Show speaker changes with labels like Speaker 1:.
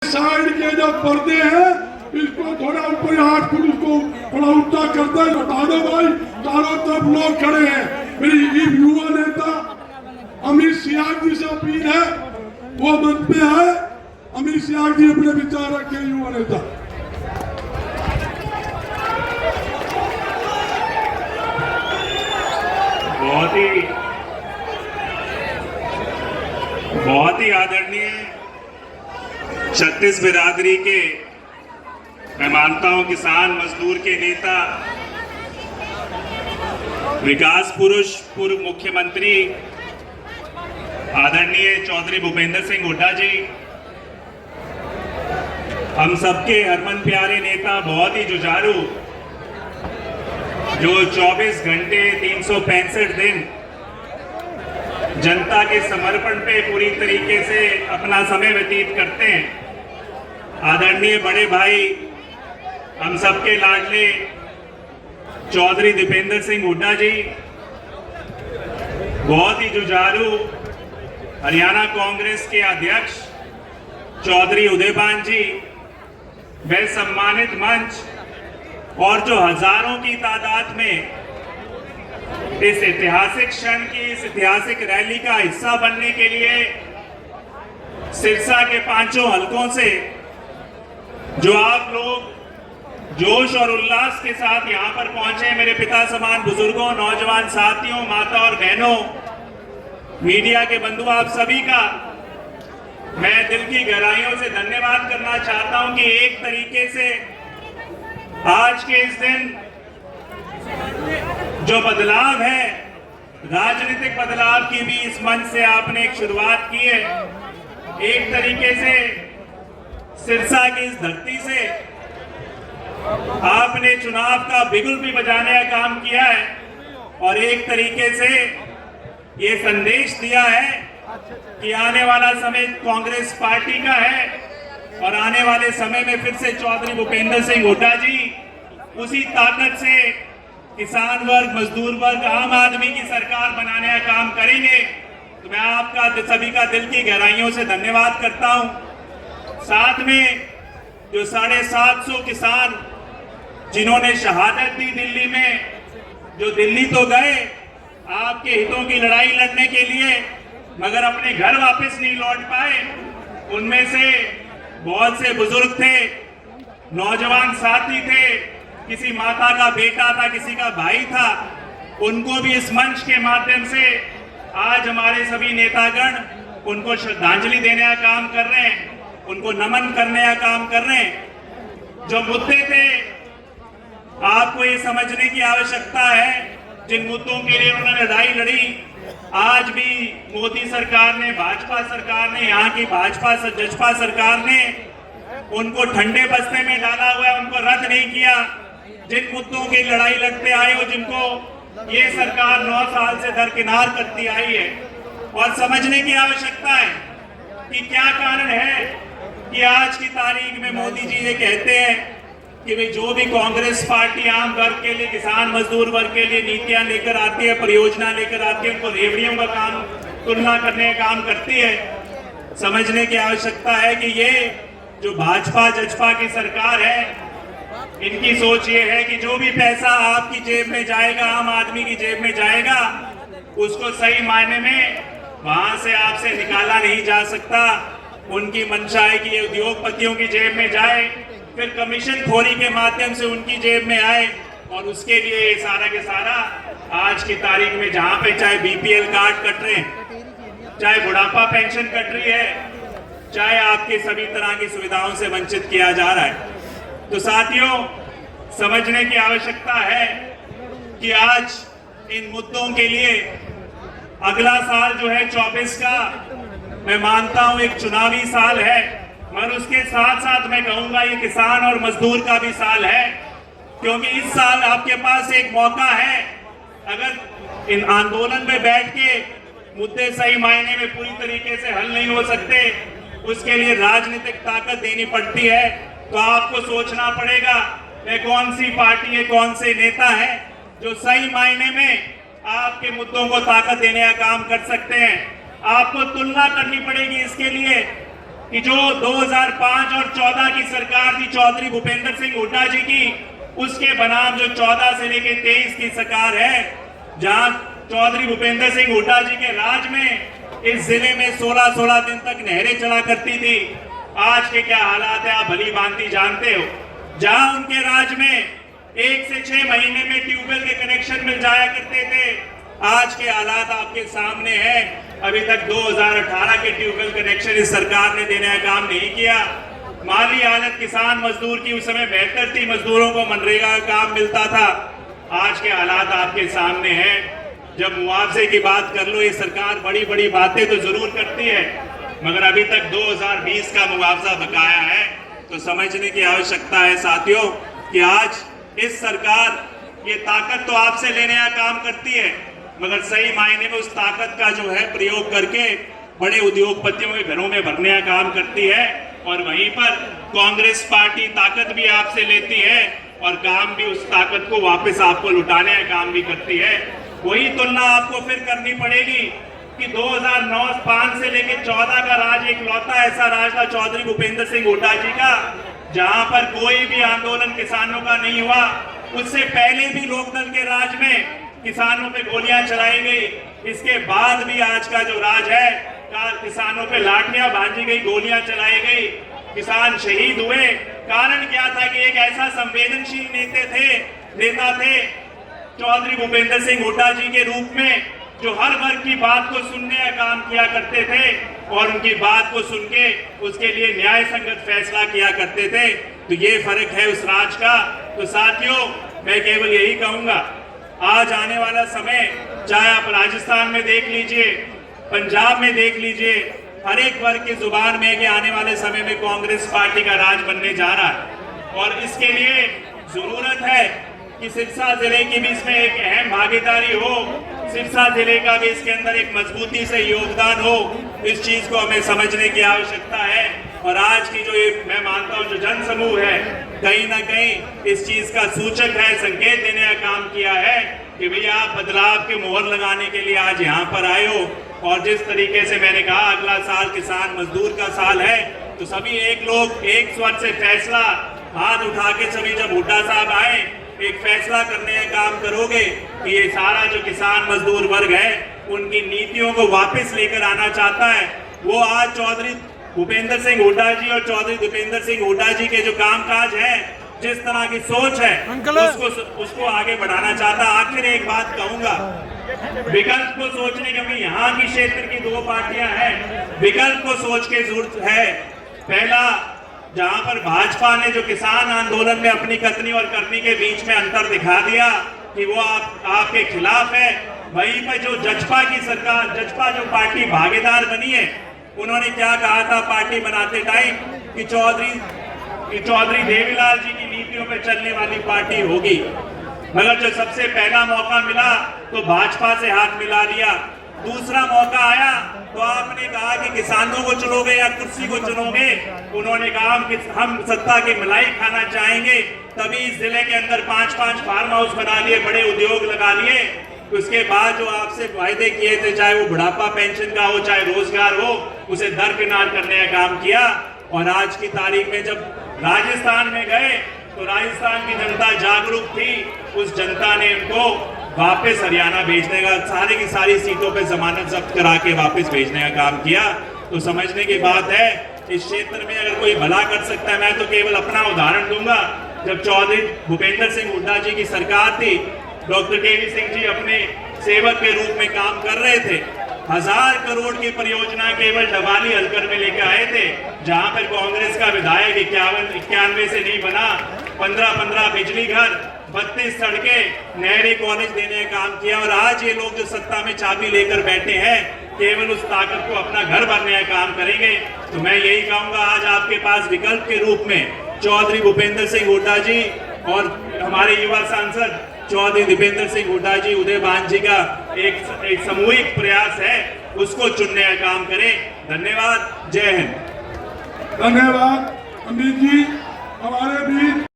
Speaker 1: Side के जो पर्दे हैं इसको थोड़ा ऊपर 8 फुट इसको थोड़ा ऊंचा करते हैं, हटा दो भाई। चारों तरफ लोग खड़े हैं। मेरी युवा नेता अमित शाह जी से अपील है, वो मंच पे है। अमित शाह जी अपने विचार रखे, युवा नेता।
Speaker 2: बहुत ही आदरणीय छत्तीस बिरादरी के, मैं मानता हूं किसान मजदूर के नेता, विकास पुरुष, पूर्व मुख्यमंत्री आदरणीय चौधरी भूपेंद्र सिंह हुड्डा जी, हम सबके हरमन प्यारे नेता, बहुत ही जुझारू, जो 24 घंटे 365 दिन जनता के समर्पण पे पूरी तरीके से अपना समय व्यतीत करते हैं। आदरणीय बड़े भाई, हम सबके लाडले चौधरी दीपेंद्र सिंह हुड्डा जी, बहुत ही जुझारू हरियाणा कांग्रेस के अध्यक्ष चौधरी उदयभान जी, वह सम्मानित मंच और जो हजारों की तादाद में इस ऐतिहासिक क्षण की, इस ऐतिहासिक रैली का हिस्सा बनने के लिए सिरसा के पांचों हलकों से जो आप लोग जोश और उल्लास के साथ यहां पर पहुंचे, मेरे पिता समान बुजुर्गों, नौजवान साथियों, माता और बहनों, मीडिया के बंधु, आप सभी का मैं दिल की गहराइयों से धन्यवाद करना चाहता हूं कि एक तरीके से आज के इस दिन जो बदलाव है, राजनीतिक बदलाव की भी इस मंच से आपने एक शुरुआत की है। एक तरीके से सिरसा की इस धरती से आपने चुनाव का बिगुल भी बजाने का काम किया है और एक तरीके से ये संदेश दिया है कि आने वाला समय कांग्रेस पार्टी का है और आने वाले समय में फिर से चौधरी भूपेंद्र सिंह हुड्डा जी उसी ताकत से किसान वर्ग, मजदूर वर्ग, आम आदमी की सरकार बनाने का काम करेंगे। तो मैं आपका सभी का दिल की गहराइयों से धन्यवाद करता हूं। साथ में जो 750 किसान जिन्होंने शहादत दी दिल्ली में, जो दिल्ली तो गए आपके हितों की लड़ाई लड़ने के लिए, मगर अपने घर वापस नहीं लौट पाए, उनमें से बहुत से बुजुर्ग थे, नौजवान साथी थे, किसी माता का बेटा था, किसी का भाई था, उनको भी इस मंच के माध्यम से आज हमारे सभी नेतागण उनको श्रद्धांजलि देने का काम कर रहे हैं, उनको नमन करने का काम कर रहे हैं। जो मुद्दे थे, आपको ये समझने की आवश्यकता है, जिन मुद्दों के लिए उन्होंने लड़ाई लड़ी, आज भी मोदी सरकार ने, भाजपा सरकार ने, यहाँ की भाजपा जजपा सरकार ने उनको ठंडे बस्ते में डाला हुआ है, उनको रद्द नहीं किया। जिन मुद्दों की लड़ाई लड़ते आए हो, जिनको ये सरकार 9 साल से दरकिनार करती आई है, और समझने की आवश्यकता है कि क्या कारण है कि आज की तारीख में मोदी जी ये कहते हैं कि भाई जो भी कांग्रेस पार्टी आम वर्ग के लिए, किसान मजदूर वर्ग के लिए नीतियां लेकर आती है, परियोजना लेकर आती है, उनको रेवड़ियों का काम, तुलना करने का काम करती है। समझने की आवश्यकता है कि ये जो भाजपा जजपा की सरकार है, इनकी सोच ये है कि जो भी पैसा आपकी जेब में जाएगा, आम आदमी की जेब में जाएगा, उसको सही मायने में वहां से आपसे निकाला नहीं जा सकता। उनकी मंशा है कि ये उद्योगपतियों की जेब में जाए, फिर कमीशन खोरी के माध्यम से उनकी जेब में आए, और उसके लिए सारा के सारा आज की तारीख में जहां पे चाहे बीपीएल कार्ड कट रहे हैं, चाहे बुढ़ापा पेंशन कट रही है, चाहे आपके सभी तरह की सुविधाओं से वंचित किया जा रहा है। तो साथियों, समझने की आवश्यकता है कि आज इन मुद्दों के लिए अगला साल जो है 24 का, मैं मानता हूं एक चुनावी साल है, मगर उसके साथ साथ मैं कहूंगा ये किसान और मजदूर का भी साल है, क्योंकि इस साल आपके पास एक मौका है। अगर इन आंदोलन में बैठ के मुद्दे सही मायने में पूरी तरीके से हल नहीं हो सकते, उसके लिए राजनीतिक ताकत देनी पड़ती है। तो आपको सोचना पड़ेगा वे कौन सी पार्टी है, कौन से नेता है जो सही मायने में आपके मुद्दों को ताकत देने का काम कर सकते हैं। आपको तुलना करनी पड़ेगी इसके लिए कि जो 2005 और 14 की सरकार थी चौधरी भूपेंद्र सिंह हुड्डा जी की, उसके बनाम जो 14 से लेकर 23 की सरकार है, जहां चौधरी भूपेंद्र सिंह हुड्डा जी के राज में इस जिले में 16-16 दिन तक नहरें चला करती थी। आज के क्या हालात है आप भली भांति जानते हो। जहां उनके राज में 1 से 6 महीने में ट्यूबवेल के कनेक्शन मिल जाया करते थे, आज के हालात आपके सामने हैं। अभी तक 2018 के ट्यूबवेल कनेक्शन इस सरकार ने देने का काम नहीं किया। माली हालत किसान मजदूर की उस समय बेहतर थी, मजदूरों को मनरेगा का काम मिलता था। आज के हालात आपके सामने हैं। जब मुआवजे की बात कर लो, ये सरकार बड़ी बड़ी बातें तो जरूर करती है, मगर अभी तक 2020 का मुआवजा बकाया है। तो समझने की आवश्यकता है साथियों कि आज इस सरकार ये ताकत तो आपसे लेने का काम करती है, मगर सही मायने में उस ताकत का जो है प्रयोग करके बड़े उद्योगपतियों के घरों में भरने का काम करती है। और वहीं पर कांग्रेस पार्टी ताकत भी आपसे लेती है और काम भी उस ताकत को वापस आपको लुटाने का काम भी करती है। वही तुलना आपको फिर करनी पड़ेगी कि 2009-5 से लेकर 14 का राज एक लौता ऐसा राज था चौधरी भूपेंद्र सिंह हुड्डा जी का, जहां पर कोई भी आंदोलन किसानों का नहीं हुआ। उससे पहले भी लोकदल के राज में किसानों पे गोलियां चलाई गई। इसके बाद भी आज का जो राज है, किसानों पे लाठियां भांजी गई, गोलियां चलाई गई, किसान शहीद हुए। कारण क्या था कि एक ऐसा संवेदनशील नेता थे चौधरी भूपेंद्र सिंह हुड्डा जी के रूप में, जो हर वर्ग की बात को सुनने का काम किया करते थे और उनकी बात को सुन के उसके लिए न्याय संगत फैसला किया करते थे। तो ये फर्क है उस राज का। तो साथियों, मैं केवल यही कहूंगा, आज आने वाला समय, चाहे आप राजस्थान में देख लीजिए, पंजाब में देख लीजिए, हर एक वर्ग की जुबान में कि आने वाले समय में कांग्रेस पार्टी का राज बनने जा रहा है। और इसके लिए जरूरत है कि सिरसा जिले की भी इसमें एक अहम भागीदारी हो, सिरसा जिले का भी इसके अंदर एक मजबूती से योगदान हो। इस चीज को हमें समझने की आवश्यकता है। और आज की जो ये मैं मानता हूँ जो जन समूह है, कहीं ना कहीं इस चीज का सूचक है, संकेत देने का काम किया है कि भैया आप बदलाव के मोहर लगाने के लिए आज यहाँ पर आए हो। और जिस तरीके से मैंने कहा अगला साल किसान मजदूर का साल है, तो सभी एक स्वर से फैसला हाथ उठा के सभी जब हुड्डा साहब आए, एक फैसला करने का काम करोगे कि ये सारा जो किसान मजदूर वर्ग है उनकी नीतियों को वापस लेकर आना चाहता है। वो आज चौधरी भूपेंद्र सिंह हुड्डा जी और चौधरी दीपेंद्र सिंह हुड्डा जी के जो कामकाज है, जिस तरह की सोच है, उसको आगे बढ़ाना चाहता। आखिर एक बात कहूंगा, विकल्प को सोचने, क्योंकि यहाँ की क्षेत्र की 2 पार्टियां हैं, विकल्प को सोच के जरूरत है। पहला, जहां पर भाजपा ने जो किसान आंदोलन में अपनी कथनी और करनी के बीच में अंतर दिखा दिया कि वो आपके खिलाफ है, वहीं पर जो जजपा की सरकार, जजपा जो पार्टी भागीदार बनी है, उन्होंने क्या कहा था पार्टी बनाते टाइम कि चौधरी देवीलाल जी की नीतियों पर चलने वाली पार्टी होगी। मगर जो सबसे पहला मौका मिला तो भाजपा से हाथ मिला लिया। दूसरा मौका आया तो आपने कहा कि किसानों को चुनोगे या कुर्सी को चुनोगे। उन्होंने कहा हम सत्ता की मलाई खाना चाहेंगे। तभी इस जिले के अंदर 5-5 फार्म हाउस बना लिए, बड़े उद्योग लगा लिए। उसके बाद जो आपसे वायदे किए थे, चाहे वो बुढ़ापा पेंशन का हो, चाहे रोजगार हो, उसे दरकिनार करने का काम किया। और आज की तारीख में जब राजस्थान में गए तो राजस्थान की जनता जागरूक थी। उस जनता ने उनको वापस हरियाणा भेजने का, सारी की सारी सीटों पे जमानत जब्त करा के वापस भेजने का काम किया। तो समझने की बात है, इस क्षेत्र में अगर कोई भला कर सकता है, मैं तो केवल अपना उदाहरण दूंगा। जब चौधरी भूपेंद्र सिंह हुड्डा जी की सरकार थी, डॉक्टर केवी सिंह जी अपने सेवक के रूप में काम कर रहे थे। 1000 करोड़ की परियोजना केवल डबाली हलकर में लेकर आए थे, जहां पर कांग्रेस का विधायक 91 से नहीं बना। 15 बिजली घर, 32 सड़कें, नहरी कॉलेज देने का काम किया। और आज ये लोग जो सत्ता में चाबी लेकर बैठे हैं, केवल उस ताकत को अपना घर भरने का काम करेंगे। तो मैं यही कहूंगा, आज आपके पास विकल्प के रूप में चौधरी भूपेंद्र सिंह हुड्डा जी और हमारे युवा सांसद चौधरी दीपेंद्र सिंह हुड्डा जी, उदयभान जी का एक सामूहिक प्रयास है, उसको चुनने का काम करें। धन्यवाद। जय हिंद।
Speaker 1: धन्यवाद अमित जी। हमारे भी